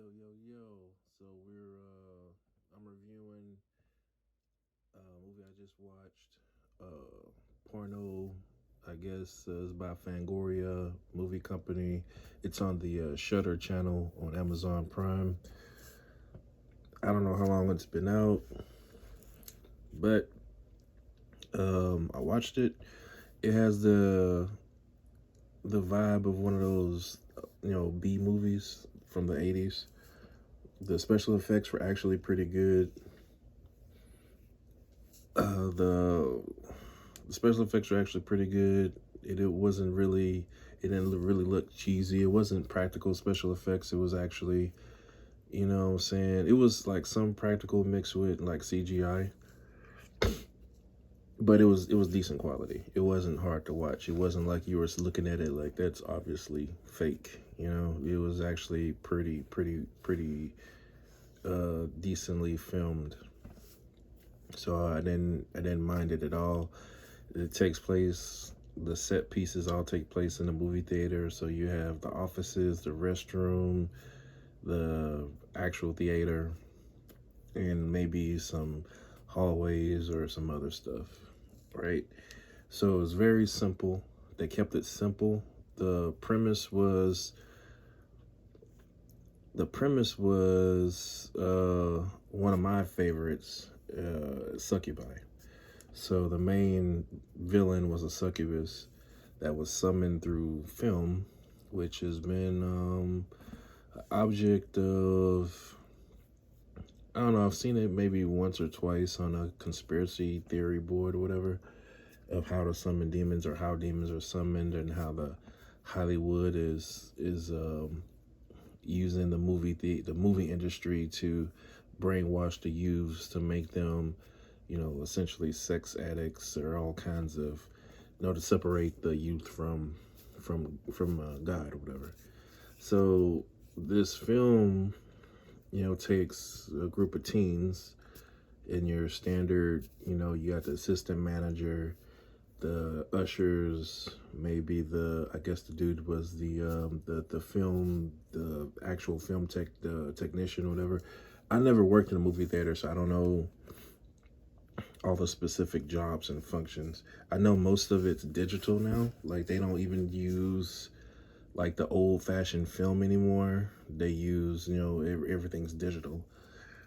Yo. So I'm reviewing a movie I just watched. Porno, I guess, is by Fangoria movie company. It's on the Shutter channel on Amazon Prime. I don't know how long it's been out, but I watched it. It has the vibe of one of those B movies from the 80s. The special effects were actually pretty good. The special effects were actually pretty good. It wasn't really, it didn't really look cheesy. It wasn't practical special effects. It was actually, what I'm saying, it was like some practical mixed with like CGI, but it was decent quality. It wasn't hard to watch. It wasn't like you were looking at it like that's obviously fake. It was actually pretty decently filmed. So I didn't mind it at all. It takes place, the set pieces all take place in the movie theater. So you have the offices, the restroom, the actual theater, and maybe some hallways or some other stuff, right? So it was very simple. They kept it simple. The premise was one of my favorites, succubi. So the main villain was a succubus that was summoned through film, which has been an object of, I don't know, I've seen it maybe once or twice on a conspiracy theory board or whatever, of how to summon demons or how demons are summoned, and how the Hollywood is using the movie industry to brainwash the youths to make them, essentially sex addicts or all kinds of, to separate the youth from God or whatever. So this film, takes a group of teens in your standard, you got the assistant manager, the ushers, maybe I guess the dude was the actual film the technician or whatever. I never worked in a movie theater, so I don't know all the specific jobs and functions. I know most of it's digital now. Like they don't even use like the old fashioned film anymore. They use, everything's digital.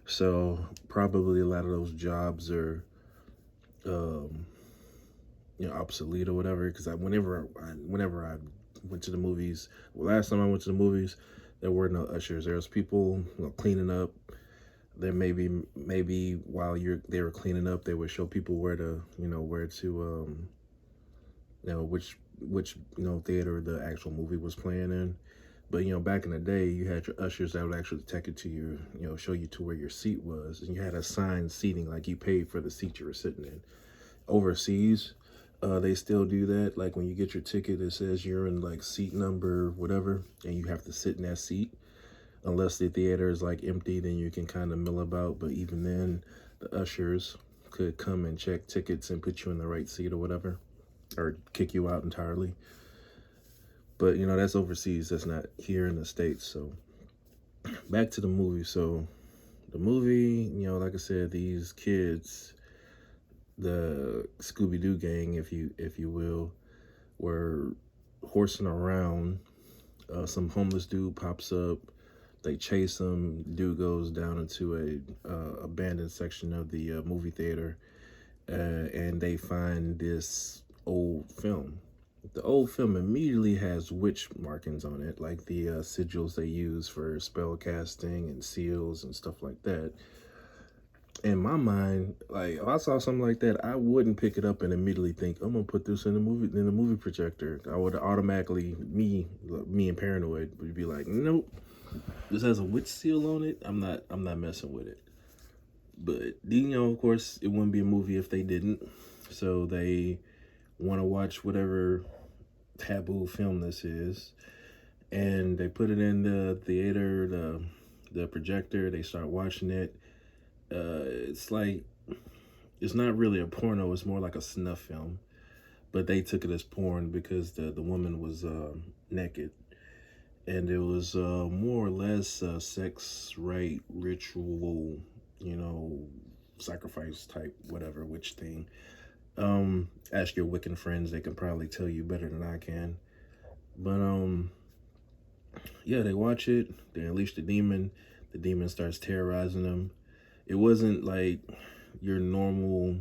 So probably a lot of those jobs are, um, obsolete or whatever. Because whenever I went to the movies, last time I went to the movies, there were no ushers. There was people, cleaning up. There maybe while they were cleaning up, they would show people where to which theater the actual movie was playing in. But back in the day, you had your ushers that would actually take it to show you to where your seat was, and you had assigned seating, like you paid for the seat you were sitting in. Overseas, they still do that. Like when you get your ticket, it says you're in like seat number whatever, and you have to sit in that seat. Unless the theater is like empty, then you can kind of mill about. But even then, the ushers could come and check tickets and put you in the right seat or whatever, or kick you out entirely. But that's overseas. That's not here in the States. So back to the movie. So the movie, like I said, these kids, the Scooby Doo gang, if you will, were horsing around. Some homeless dude pops up. They chase him. Dude goes down into a abandoned section of the movie theater, and they find this old film. The old film immediately has witch markings on it, like the sigils they use for spell casting and seals and stuff like that. In my mind, like if I saw something like that, I wouldn't pick it up and immediately think I'm gonna put this in the movie projector. I would automatically, me and paranoid, would be like, nope, this has a witch seal on it. I'm not messing with it. But of course, it wouldn't be a movie if they didn't. So they want to watch whatever taboo film this is, and they put it in the theater, the projector. They start watching it. It's like, it's not really a porno. It's more like a snuff film, but they took it as porn because the woman was naked, and it was more or less a sex rite ritual, you know, sacrifice type whatever witch thing. Ask your Wiccan friends; they can probably tell you better than I can. But yeah, they watch it. They unleash the demon. The demon starts terrorizing them. It wasn't like your normal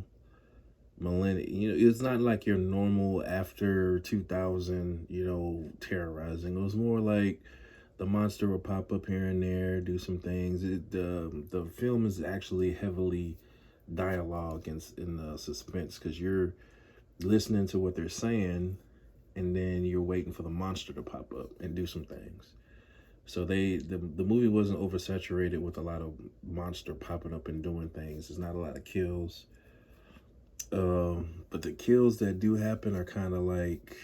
millennium. You know, it's not like your normal after 2000. You know, terrorizing. It was more like the monster will pop up here and there, do some things. The film is actually heavily dialogue and in suspense because you're listening to what they're saying, and then you're waiting for the monster to pop up and do some things. So the movie wasn't oversaturated with a lot of monster popping up and doing things. There's not a lot of kills. But the kills that do happen are kind of like,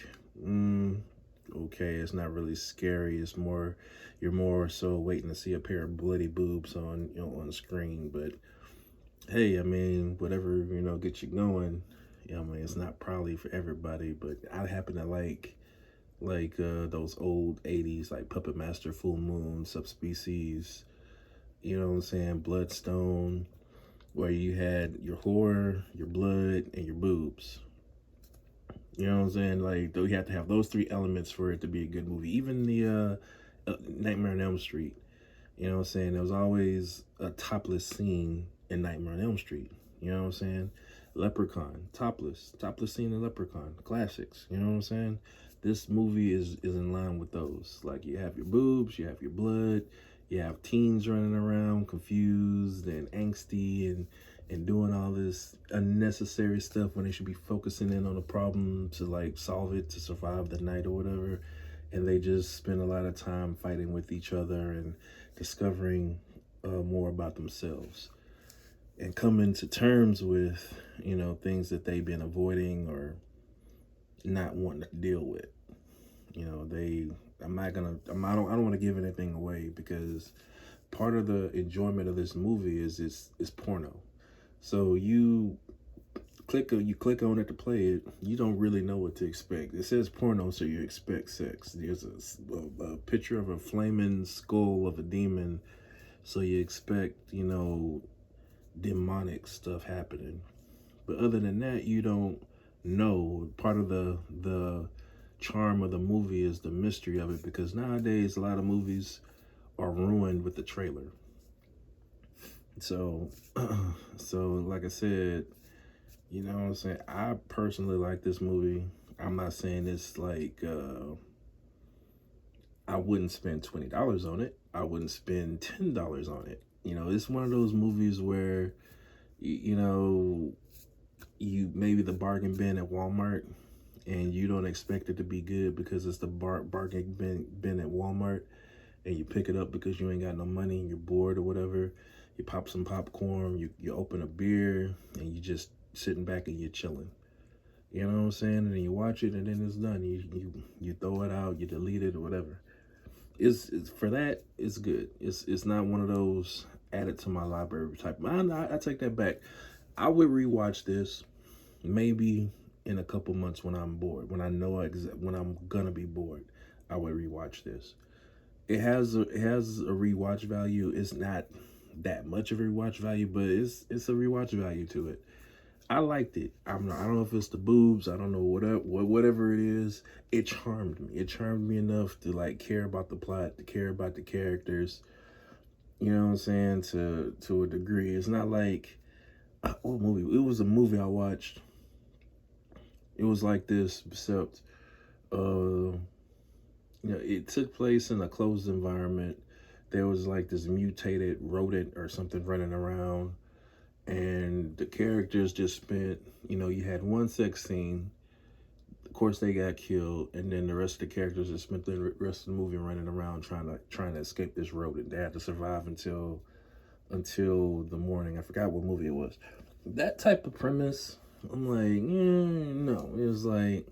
okay, it's not really scary. It's more, you're more so waiting to see a pair of bloody boobs on, you know, on screen. But hey, I mean, whatever, you know, gets you going. You know, I mean, it's not probably for everybody, but I happen to like those old 80s like Puppet Master, Full Moon, Subspecies, you know what I'm saying, Bloodstone, where you had your horror, your blood, and your boobs. You know what I'm saying? Like, though, you have to have those three elements for it to be a good movie. Even the Nightmare on Elm Street, you know what I'm saying? There was always a topless scene in Nightmare on Elm Street. You know what I'm saying? Leprechaun, topless scene in Leprechaun, classics. You know what I'm saying? This movie is in line with those. Like, you have your boobs, you have your blood, you have teens running around confused and angsty and doing all this unnecessary stuff when they should be focusing in on a problem to like solve it to survive the night or whatever. And they just spend a lot of time fighting with each other and discovering more about themselves and coming to terms with, you know, things that they've been avoiding or not wanting to deal with. You know, I don't want to give anything away because part of the enjoyment of this movie is porno. So you click on it to play it, you don't really know what to expect. It says porno, so you expect sex. There's a picture of a flaming skull of a demon, so you expect, you know, demonic stuff happening. But other than that, you don't know. Part of the charm of the movie is the mystery of it, because nowadays a lot of movies are ruined with the trailer. So so like I said, you know what I'm saying, I personally like this movie. I'm not saying it's like I wouldn't spend $20 on it. I wouldn't spend $10 on it. You know, it's one of those movies where you know, you maybe the bargain bin at Walmart and you don't expect it to be good because it's the bargain bin at Walmart, and you pick it up because you ain't got no money and you're bored or whatever. You pop some popcorn, you open a beer, and you just sitting back and you're chilling. You know what I'm saying? And then you watch it and then it's done. You throw it out, you delete it or whatever. It's for that, it's good. It's not one of those add it to my library type. I take that back. I would rewatch this maybe in a couple months when I'm bored, when I know when I'm gonna be bored. I would rewatch this. It has a rewatch value. It's not that much of a rewatch value, but it's a rewatch value to it. I liked it. I don't know if it's the boobs. I don't know whatever it is. It charmed me. It charmed me enough to like care about the plot, to care about the characters. You know what I'm saying? To a degree. It's not like what movie? It was a movie I watched. It was like this, except you know, it took place in a closed environment. There was like this mutated rodent or something running around, and the characters just spent, you know, you had one sex scene. Of course, they got killed, and then the rest of the characters just spent the rest of the movie running around trying to escape this rodent. They had to survive until the morning. I forgot what movie it was. That type of premise, I'm like, no. It was like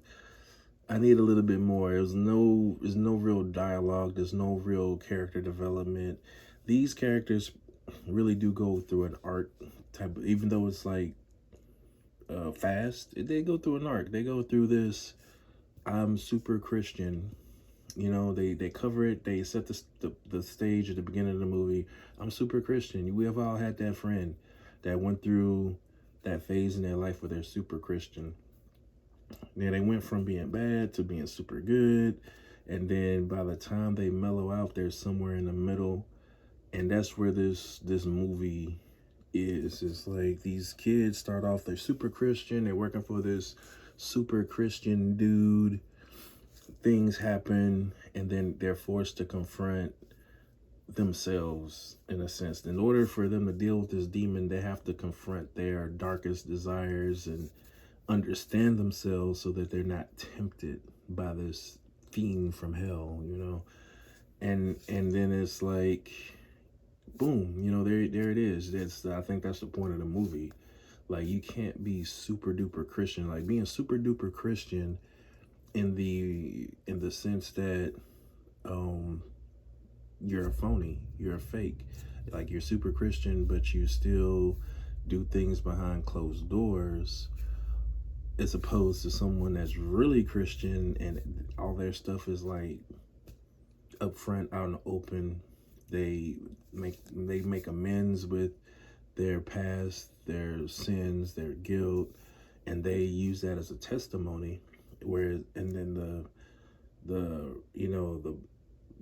I need a little bit more. There's no real dialogue. There's no real character development. These characters really do go through an arc type. Even though it's like fast, they go through an arc. They go through this. I'm super Christian, they cover it. They set the stage at the beginning of the movie. I'm super Christian. We have all had that friend that went through that phase in their life where they're super Christian. Then they went from being bad to being super good. And then by the time they mellow out, they're somewhere in the middle. And that's where this movie is. It's like these kids start off, they're super Christian. They're working for this super Christian dude. Things happen, and then they're forced to confront themselves in a sense. In order for them to deal with this demon, they have to confront their darkest desires and understand themselves so that they're not tempted by this fiend from hell, and then it's like boom, there it is. I think that's the point of the movie. Like, you can't be super duper Christian. Like, being super duper Christian in the sense that you're a phony, you're a fake. Like, you're super Christian, but you still do things behind closed doors, as opposed to someone that's really Christian and all their stuff is like up front, out in the open. They make amends with their past, their sins, their guilt, and they use that as a testimony. And then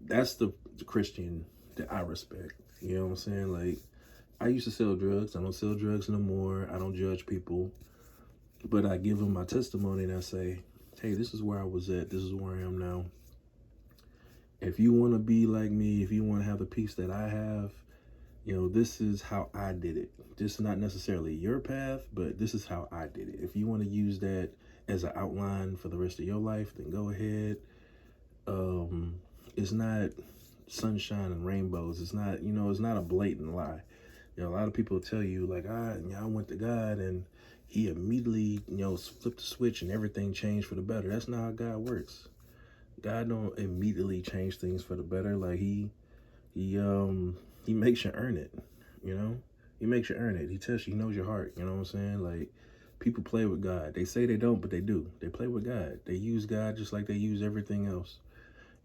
that's the Christian that I respect. You know what I'm saying? Like, I used to sell drugs. I don't sell drugs no more. I don't judge people. But I give them my testimony and I say, hey, this is where I was at. This is where I am now. If you want to be like me, if you want to have the peace that I have, this is how I did it. This is not necessarily your path, but this is how I did it. If you want to use that as an outline for the rest of your life, then go ahead. It's not sunshine and rainbows. It's not, it's not a blatant lie. A lot of people tell you like, I went to God and he immediately, flipped the switch and everything changed for the better. That's not how God works. God don't immediately change things for the better. Like, he makes you earn it, He makes you earn it. He tests you, he knows your heart, you know what I'm saying? Like, people play with God. They say they don't, but they do. They play with God. They use God just like they use everything else.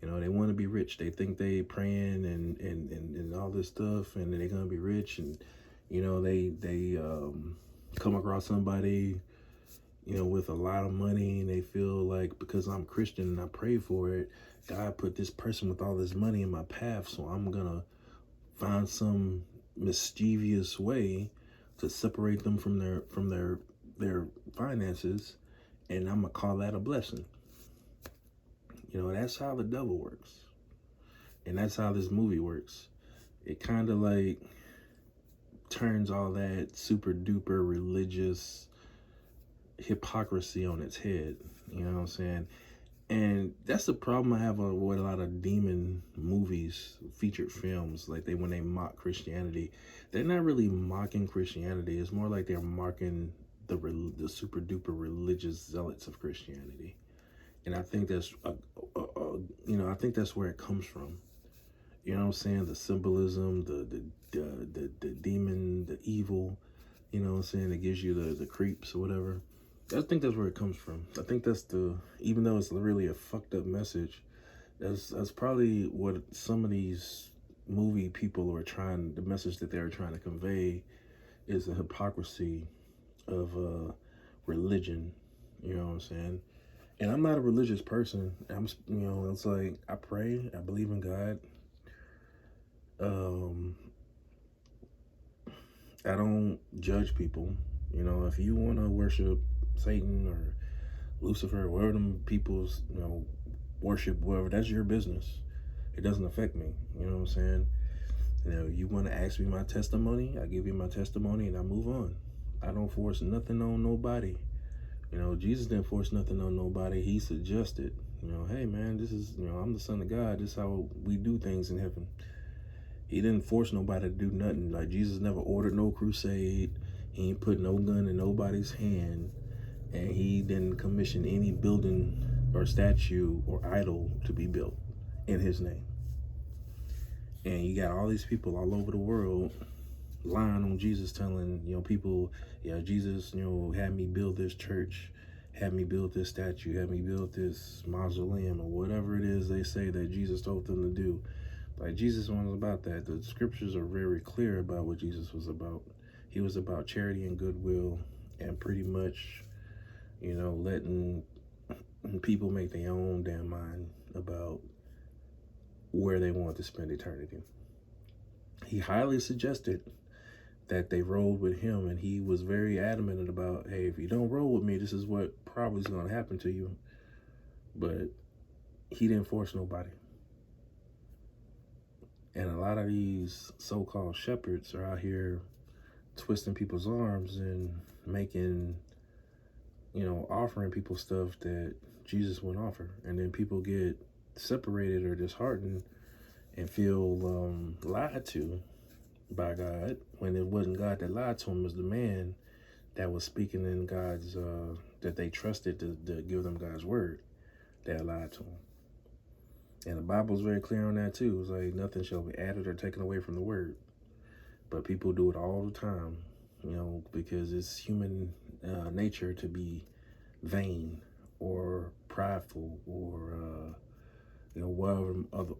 They want to be rich. They think they praying and all this stuff, and they're going to be rich. And, they come across somebody, with a lot of money, and they feel like because I'm Christian and I pray for it, God put this person with all this money in my path, so I'm going to find some mischievous way to separate them from their finances, and I'm going to call that a blessing. That's how the devil works. And that's how this movie works. It kind of like turns all that super duper religious hypocrisy on its head. You know what I'm saying? And that's the problem I have with a lot of demon movies, featured films. Like, when they mock Christianity, they're not really mocking Christianity. It's more like they're mocking the super duper religious zealots of Christianity. And I think that's, I think that's where it comes from. You know what I'm saying? The symbolism, the demon, the evil, you know what I'm saying? It gives you the creeps or whatever. I think that's where it comes from. I think that's even though it's really a fucked up message, that's probably what some of these movie people the message that they're trying to convey is the hypocrisy of religion. You know what I'm saying? And I'm not a religious person. It's like, I pray, I believe in God. I don't judge people. If you want to worship Satan or Lucifer, or whatever them people's, worship, whatever, that's your business. It doesn't affect me. You know what I'm saying? You want to ask me my testimony, I give you my testimony and I move on. I don't force nothing on nobody. Jesus didn't force nothing on nobody. He suggested, hey man, this is, I'm the son of God. This is how we do things in heaven. He didn't force nobody to do nothing. Like, Jesus never ordered no crusade. He ain't put no gun in nobody's hand. And he didn't commission any building or statue or idol to be built in his name. And you got all these people all over the world lying on Jesus, telling, people, yeah, Jesus, had me build this church, had me build this statue, had me build this mausoleum, or whatever it is they say that Jesus told them to do. Like, Jesus wasn't about that. The scriptures are very clear about what Jesus was about. He was about charity and goodwill, and pretty much, letting people make their own damn mind about where they want to spend eternity. He highly suggested that they rolled with him, and he was very adamant about, hey, if you don't roll with me, this is what probably is going to happen to you. But he didn't force nobody. And a lot of these so-called shepherds are out here twisting people's arms and making, offering people stuff that Jesus wouldn't offer. And then people get separated or disheartened and feel lied to by God, when it wasn't God that lied to him. It was the man that was speaking in God's, that they trusted to give them God's word, that lied to them. And the Bible's very clear on that too. It's like, nothing shall be added or taken away from the word. But people do it all the time, because it's human nature to be vain or prideful, or whatever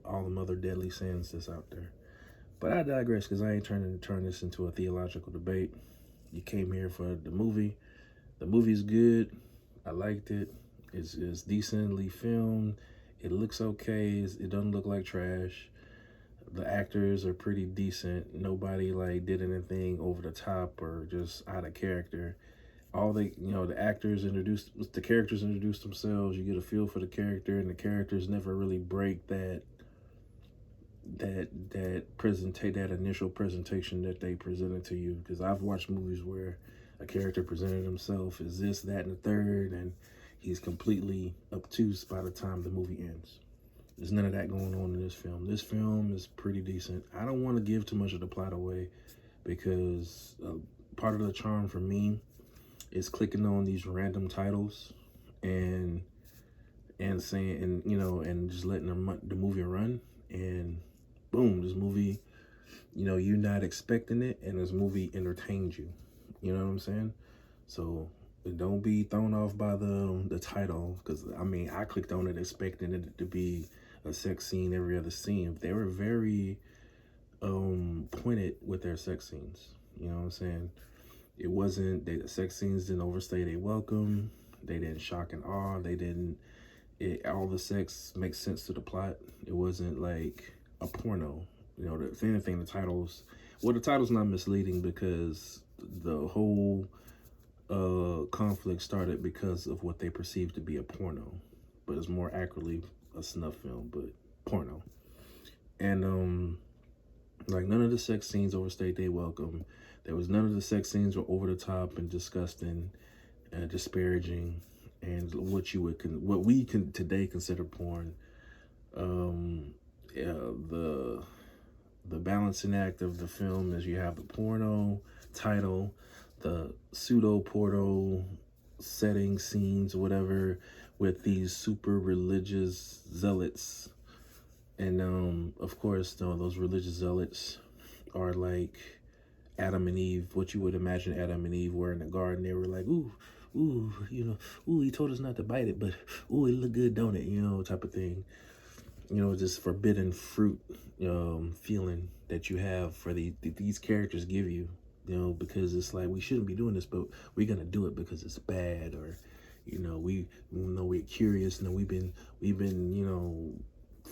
all the other deadly sins that's out there. But I digress, because I ain't trying to turn this into a theological debate. You came here for the movie. The movie's good. I liked it. It's decently filmed. It looks okay. It doesn't look like trash. The actors are pretty decent. Nobody did anything over the top or just out of character. The characters introduce themselves. You get a feel for the character, and the characters never really break that initial presentation that they presented to you. Because I've watched movies where a character presented himself as this, that, and the third, and he's completely obtuse by the time the movie ends. There's none of that going on in this film. This film is pretty decent. I don't want to give too much of the plot away, because part of the charm for me is clicking on these random titles and saying, and just letting the movie run, and boom, this movie, you're not expecting it, and this movie entertains you. You know what I'm saying? So don't be thrown off by the title, because I clicked on it expecting it to be a sex scene every other scene. They were very pointed with their sex scenes. You know what I'm saying? It wasn't, the sex scenes didn't overstay their welcome. They didn't shock and awe. All the sex makes sense to the plot. It wasn't like a porno. If anything, the title's not misleading, because the whole conflict started because of what they perceived to be a porno, but it's more accurately a snuff film, but porno. And none of the sex scenes overstayed their welcome. There was none of the sex scenes were over the top and disgusting and disparaging, and what we can today consider porn. The balancing act of the film is you have the porno title, the pseudo-porno setting, scenes, whatever, with these super religious zealots. And of course, those religious zealots are like Adam and Eve, what you would imagine Adam and Eve were in the garden. They were like, ooh, he told us not to bite it, but ooh, it look good, don't it? Type of thing. This forbidden fruit feeling that you have for these characters give you, because it's like, we shouldn't be doing this, but we're gonna do it because it's bad, or we know we're curious, and we've been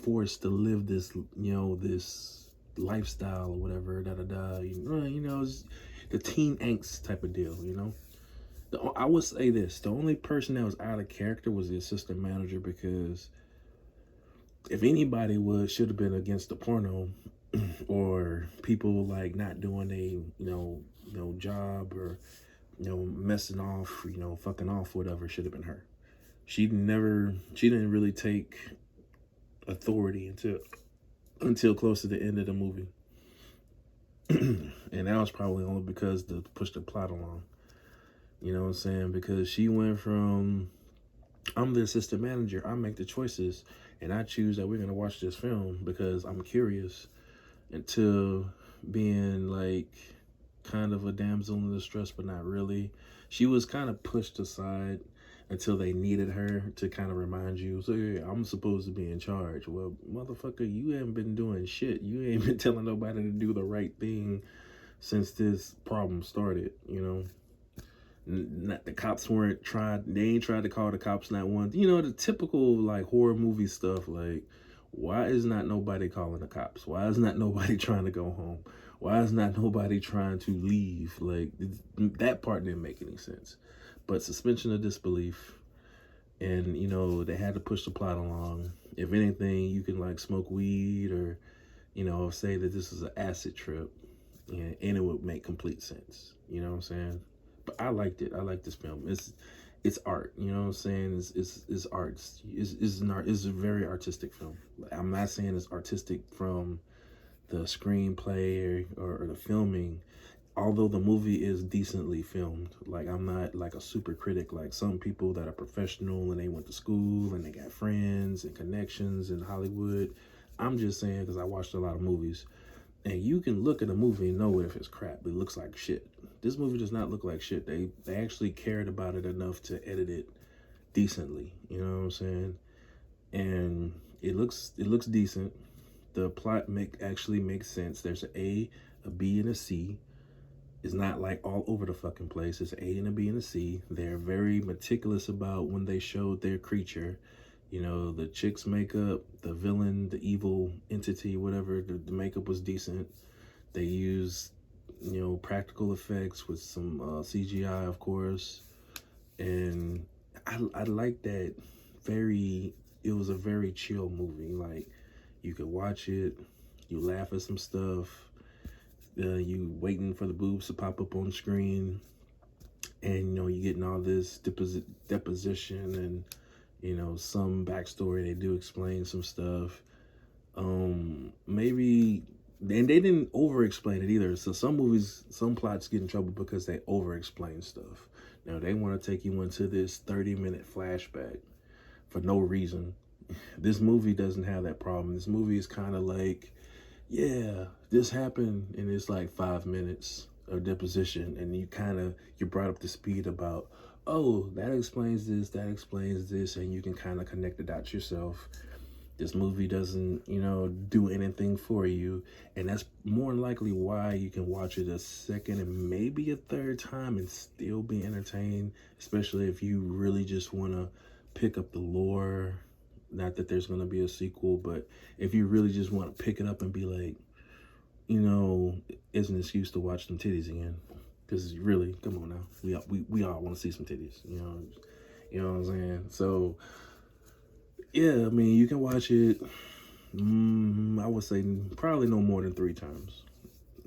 forced to live this this lifestyle or whatever, it's the teen angst type of deal. I would say this: the only person that was out of character was the assistant manager, because if anybody should have been against the porno, or people not doing a job, or messing off, fucking off, whatever, should have been her. She didn't really take authority until close to the end of the movie. And that was probably only because to push the plot along. You know what I'm saying? Because she went from, I'm the assistant manager, I make the choices, and I choose that we're going to watch this film because I'm curious, into being kind of a damsel in distress, but not really. She was kind of pushed aside. until they needed her to kind of remind you, so yeah, I'm supposed to be in charge. Well, motherfucker, you haven't been doing shit. You ain't been telling nobody to do the right thing since this problem started, you know. Not the cops weren't tried. They ain't tried to call the cops not once. You know, the typical like horror movie stuff. Like, why is not nobody calling the cops? Why is not nobody trying to go home? Why is not nobody trying to leave? Like, that part didn't make any sense. But suspension of disbelief, and you know they had to push the plot along. If anything, you can like smoke weed or, you know, say that this is an acid trip, and it would make complete sense. You know what I'm saying? But I liked it. I like this film. It's art. You know what I'm saying? It's art. It's a very artistic film. I'm not saying it's artistic from the screenplay or the filming, although the movie is decently filmed. Like, I'm not like a super critic like some people that are professional and they went to school and they got friends and connections in Hollywood. I'm just saying, because I watched a lot of movies, and you can look at a movie and know if it's crap. It looks like shit. This movie does not look like shit. They actually cared about it enough to edit it decently. You know what I'm saying? And it looks decent. The plot actually makes sense. There's an A, a B, and a C. It's not like all over the fucking place. It's an A and a B and a C. They're very meticulous about when they showed their creature. You know, the chick's makeup, the villain, the evil entity, whatever, the makeup was decent. They used, you know, practical effects with some CGI, of course. And I like that. It was a very chill movie. Like, you could watch it, you laugh at some stuff, you waiting for the boobs to pop up on screen, and, you know, you getting all this deposition and, you know, some backstory. They do explain some stuff. Maybe, and they didn't over explain it either. So some movies, some plots get in trouble because they over explain stuff. Now they want to take you into this 30-minute flashback for no reason. This movie doesn't have that problem. This movie is kind of like, yeah, this happened, and it's like 5 minutes of deposition, and you're brought up to speed about, oh, that explains this, and you can kind of connect the dots yourself. This movie doesn't, you know, do anything for you, and that's more than likely why you can watch it a second and maybe a third time and still be entertained, especially if you really just want to pick up the lore. Not that there's going to be a sequel, but if you really just want to pick it up and be like, you know, it's an excuse to watch some titties again. Because really, come on now, we all want to see some titties, you know what I'm saying? So, yeah, I mean, you can watch it, I would say probably no more than 3 times.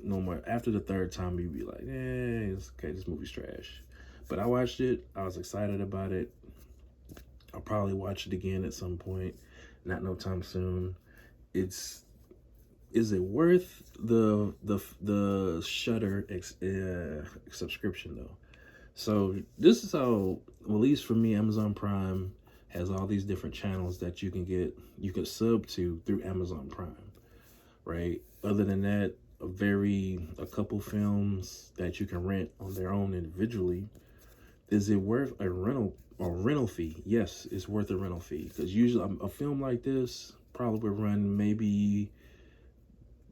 No more. After the 3rd time, you'd be like, it's okay, this movie's trash. But I watched it, I was excited about it. I'll probably watch it again at some point, not no time soon. Is it worth the Shudder subscription though? So this is how, at least for me, Amazon Prime has all these different channels that you can sub to through Amazon Prime, right? Other than that, a couple films that you can rent on their own individually. Is it worth a rental fee? Yes, it's worth a rental fee, because usually a film like this probably would run maybe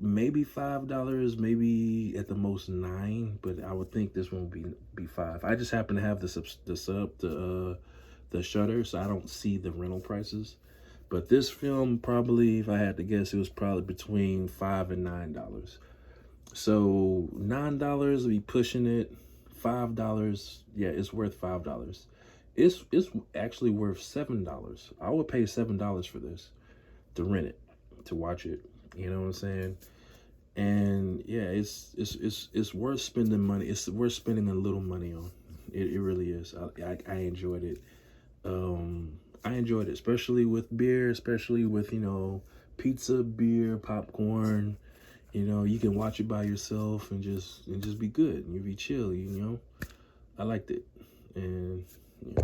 $5, maybe at the most $9, but I would think this one would be $5. I just happen to have the Shudder, so I don't see the rental prices. But this film, probably, if I had to guess, it was probably between $5 and $9. So $9 would be pushing it. $5, yeah, it's worth $5. It's actually worth $7. I would pay $7 for this, to rent it, to watch it. You know what I'm saying? And yeah, it's worth spending money. It's worth spending a little money on. It really is. I enjoyed it. I enjoyed it, especially with beer, especially with, you know, pizza, beer, popcorn. You know, you can watch it by yourself and just be good. And you be chill, you know. I liked it. And yeah.